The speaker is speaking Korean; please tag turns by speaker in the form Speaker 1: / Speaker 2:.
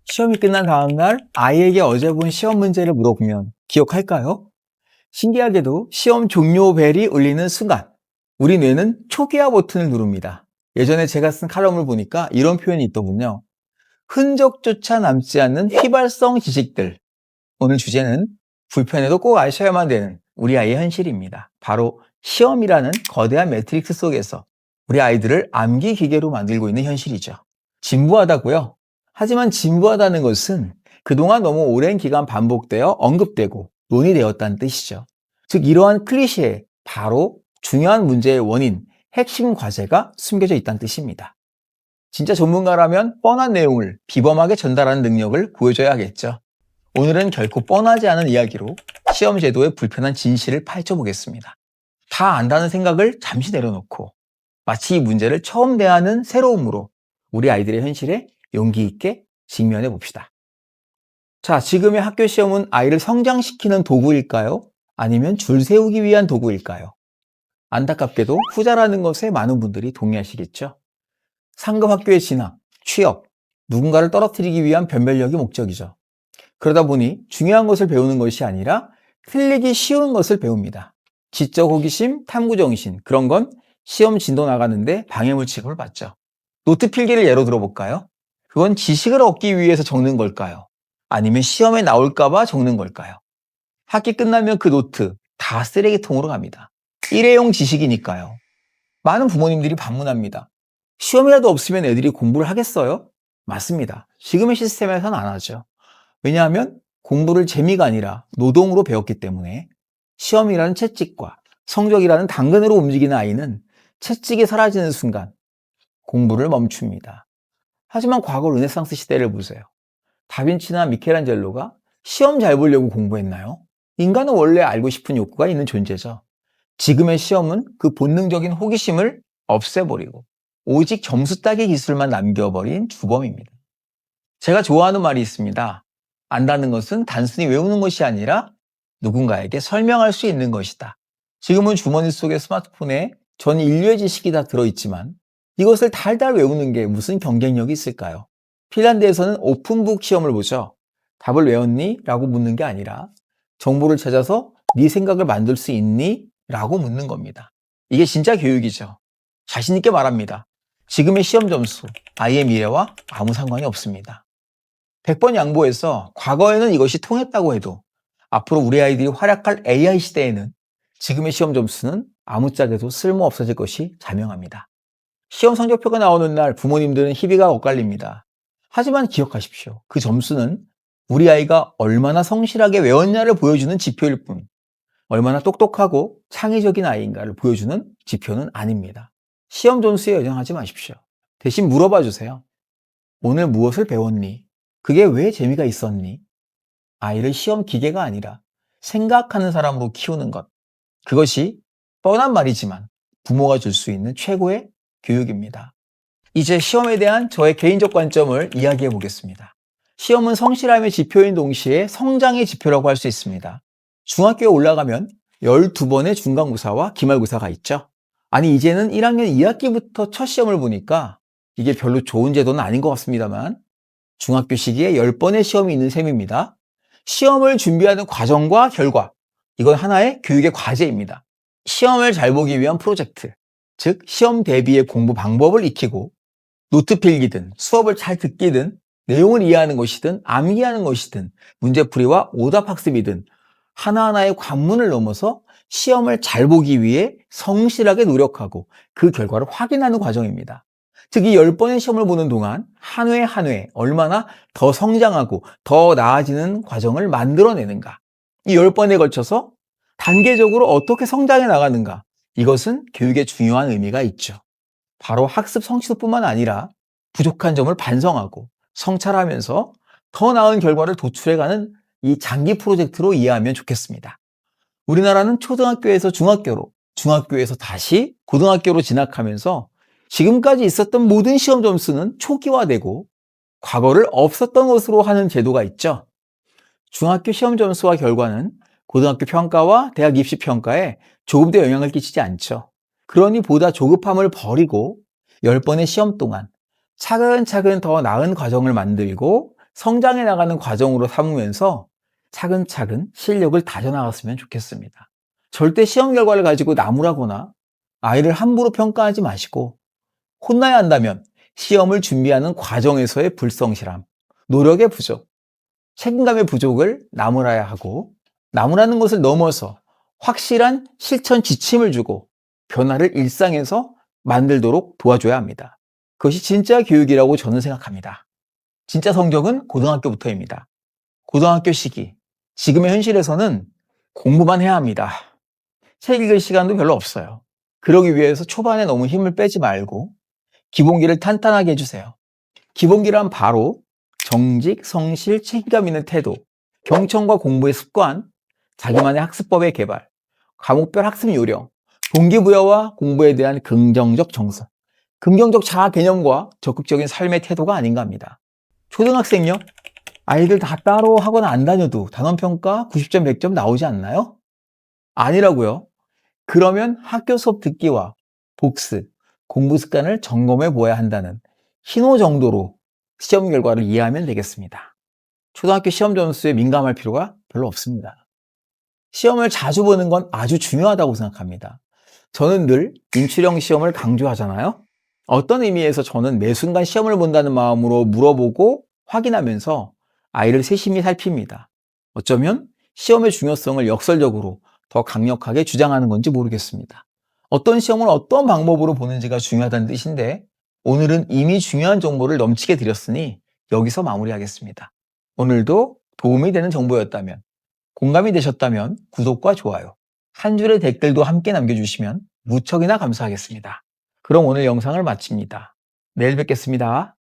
Speaker 1: 시험이 끝난 다음날 아이에게 어제 본 시험 문제를 물어보면 기억할까요? 신기하게도 시험 종료 벨이 울리는 순간 우리 뇌는 초기화 버튼을 누릅니다. 예전에 제가 쓴 칼럼을 보니까 이런 표현이 있더군요. 흔적조차 남지 않는 휘발성 지식들. 오늘 주제는 불편해도 꼭 아셔야만 되는 우리 아이의 현실입니다. 바로 시험이라는 거대한 매트릭스 속에서 우리 아이들을 암기 기계로 만들고 있는 현실이죠. 진부하다고요? 하지만 진부하다는 것은 그동안 너무 오랜 기간 반복되어 언급되고 논의되었다는 뜻이죠. 즉 이러한 클리셰에 바로 중요한 문제의 원인, 핵심 과제가 숨겨져 있다는 뜻입니다. 진짜 전문가라면 뻔한 내용을 비범하게 전달하는 능력을 보여줘야겠죠. 오늘은 결코 뻔하지 않은 이야기로 시험 제도의 불편한 진실을 파헤쳐보겠습니다. 다 안다는 생각을 잠시 내려놓고 마치 이 문제를 처음 대하는 새로움으로 우리 아이들의 현실에 용기 있게 직면해 봅시다. 자, 지금의 학교 시험은 아이를 성장시키는 도구일까요? 아니면 줄 세우기 위한 도구일까요? 안타깝게도 후자라는 것에 많은 분들이 동의하시겠죠? 상급 학교의 진학, 취업, 누군가를 떨어뜨리기 위한 변별력이 목적이죠. 그러다 보니 중요한 것을 배우는 것이 아니라 틀리기 쉬운 것을 배웁니다. 지적 호기심, 탐구정신, 그런 건 시험 진도 나가는데 방해물 취급을 받죠. 노트 필기를 예로 들어볼까요? 그건 지식을 얻기 위해서 적는 걸까요? 아니면 시험에 나올까봐 적는 걸까요? 학기 끝나면 그 노트 다 쓰레기통으로 갑니다. 일회용 지식이니까요. 많은 부모님들이 반문합니다. 시험이라도 없으면 애들이 공부를 하겠어요? 맞습니다. 지금의 시스템에서는 안 하죠. 왜냐하면 공부를 재미가 아니라 노동으로 배웠기 때문에 시험이라는 채찍과 성적이라는 당근으로 움직이는 아이는 채찍이 사라지는 순간 공부를 멈춥니다. 하지만 과거 르네상스 시대를 보세요. 다빈치나 미켈란젤로가 시험 잘 보려고 공부했나요? 인간은 원래 알고 싶은 욕구가 있는 존재죠. 지금의 시험은 그 본능적인 호기심을 없애버리고 오직 점수 따기 기술만 남겨버린 주범입니다. 제가 좋아하는 말이 있습니다. 안다는 것은 단순히 외우는 것이 아니라 누군가에게 설명할 수 있는 것이다. 지금은 주머니 속의 스마트폰에 전 인류의 지식이 다 들어있지만 이것을 달달 외우는 게 무슨 경쟁력이 있을까요? 핀란드에서는 오픈북 시험을 보죠. 답을 외웠니? 라고 묻는 게 아니라 정보를 찾아서 네 생각을 만들 수 있니? 라고 묻는 겁니다. 이게 진짜 교육이죠. 자신 있게 말합니다. 지금의 시험 점수, 아이의 미래와 아무 상관이 없습니다. 100번 양보해서 과거에는 이것이 통했다고 해도 앞으로 우리 아이들이 활약할 AI 시대에는 지금의 시험 점수는 아무짝에도 쓸모 없어질 것이 자명합니다. 시험 성적표가 나오는 날 부모님들은 희비가 엇갈립니다. 하지만 기억하십시오. 그 점수는 우리 아이가 얼마나 성실하게 외웠냐를 보여주는 지표일 뿐, 얼마나 똑똑하고 창의적인 아이인가를 보여주는 지표는 아닙니다. 시험 점수에 연연하지 마십시오. 대신 물어봐 주세요. 오늘 무엇을 배웠니? 그게 왜 재미가 있었니? 아이를 시험 기계가 아니라 생각하는 사람으로 키우는 것. 그것이 뻔한 말이지만 부모가 줄 수 있는 최고의 교육입니다. 이제 시험에 대한 저의 개인적 관점을 이야기해 보겠습니다. 시험은 성실함의 지표인 동시에 성장의 지표라고 할 수 있습니다. 중학교에 올라가면 12번의 중간고사와 기말고사가 있죠. 아니 이제는 1학년 2학기부터 첫 시험을 보니까 이게 별로 좋은 제도는 아닌 것 같습니다만 중학교 시기에 10번의 시험이 있는 셈입니다. 시험을 준비하는 과정과 결과, 이건 하나의 교육의 과제입니다. 시험을 잘 보기 위한 프로젝트, 즉 시험 대비의 공부 방법을 익히고 노트 필기든 수업을 잘 듣기든 내용을 이해하는 것이든 암기하는 것이든 문제풀이와 오답 학습이든 하나하나의 관문을 넘어서 시험을 잘 보기 위해 성실하게 노력하고 그 결과를 확인하는 과정입니다. 즉, 이 10번의 시험을 보는 동안 한 회 한 회 얼마나 더 성장하고 더 나아지는 과정을 만들어내는가. 이 10번에 걸쳐서 단계적으로 어떻게 성장해 나가는가. 이것은 교육에 중요한 의미가 있죠. 바로 학습 성취도뿐만 아니라 부족한 점을 반성하고 성찰하면서 더 나은 결과를 도출해가는 이 장기 프로젝트로 이해하면 좋겠습니다. 우리나라는 초등학교에서 중학교로, 중학교에서 다시 고등학교로 진학하면서 지금까지 있었던 모든 시험 점수는 초기화되고 과거를 없었던 것으로 하는 제도가 있죠. 중학교 시험 점수와 결과는 고등학교 평가와 대학 입시 평가에 조금 더 영향을 끼치지 않죠. 그러니 보다 조급함을 버리고 10번의 시험 동안 차근차근 더 나은 과정을 만들고 성장해 나가는 과정으로 삼으면서 차근차근 실력을 다져나갔으면 좋겠습니다. 절대 시험 결과를 가지고 나무라거나 아이를 함부로 평가하지 마시고, 혼나야 한다면 시험을 준비하는 과정에서의 불성실함, 노력의 부족, 책임감의 부족을 나무라야 하고, 나무라는 것을 넘어서 확실한 실천 지침을 주고 변화를 일상에서 만들도록 도와줘야 합니다. 그것이 진짜 교육이라고 저는 생각합니다. 진짜 성적은 고등학교부터입니다. 고등학교 시기, 지금의 현실에서는 공부만 해야 합니다. 책 읽을 시간도 별로 없어요. 그러기 위해서 초반에 너무 힘을 빼지 말고 기본기를 탄탄하게 해주세요. 기본기란 바로 정직, 성실, 책임감 있는 태도, 경청과 공부의 습관, 자기만의 학습법의 개발, 과목별 학습 요령, 동기부여와 공부에 대한 긍정적 정서, 긍정적 자아 개념과 적극적인 삶의 태도가 아닌가 합니다. 초등학생요? 아이들 다 따로 학원 안 다녀도 단원평가 90점, 100점 나오지 않나요? 아니라고요. 그러면 학교 수업 듣기와 복습, 공부 습관을 점검해 보아야 한다는 신호 정도로 시험 결과를 이해하면 되겠습니다. 초등학교 시험 점수에 민감할 필요가 별로 없습니다. 시험을 자주 보는 건 아주 중요하다고 생각합니다. 저는 늘 인출형 시험을 강조하잖아요. 어떤 의미에서 저는 매 순간 시험을 본다는 마음으로 물어보고 확인하면서 아이를 세심히 살핍니다. 어쩌면 시험의 중요성을 역설적으로 더 강력하게 주장하는 건지 모르겠습니다. 어떤 시험을 어떤 방법으로 보는지가 중요하다는 뜻인데, 오늘은 이미 중요한 정보를 넘치게 드렸으니 여기서 마무리하겠습니다. 오늘도 도움이 되는 정보였다면, 공감이 되셨다면 구독과 좋아요, 한 줄의 댓글도 함께 남겨주시면 무척이나 감사하겠습니다. 그럼 오늘 영상을 마칩니다. 내일 뵙겠습니다.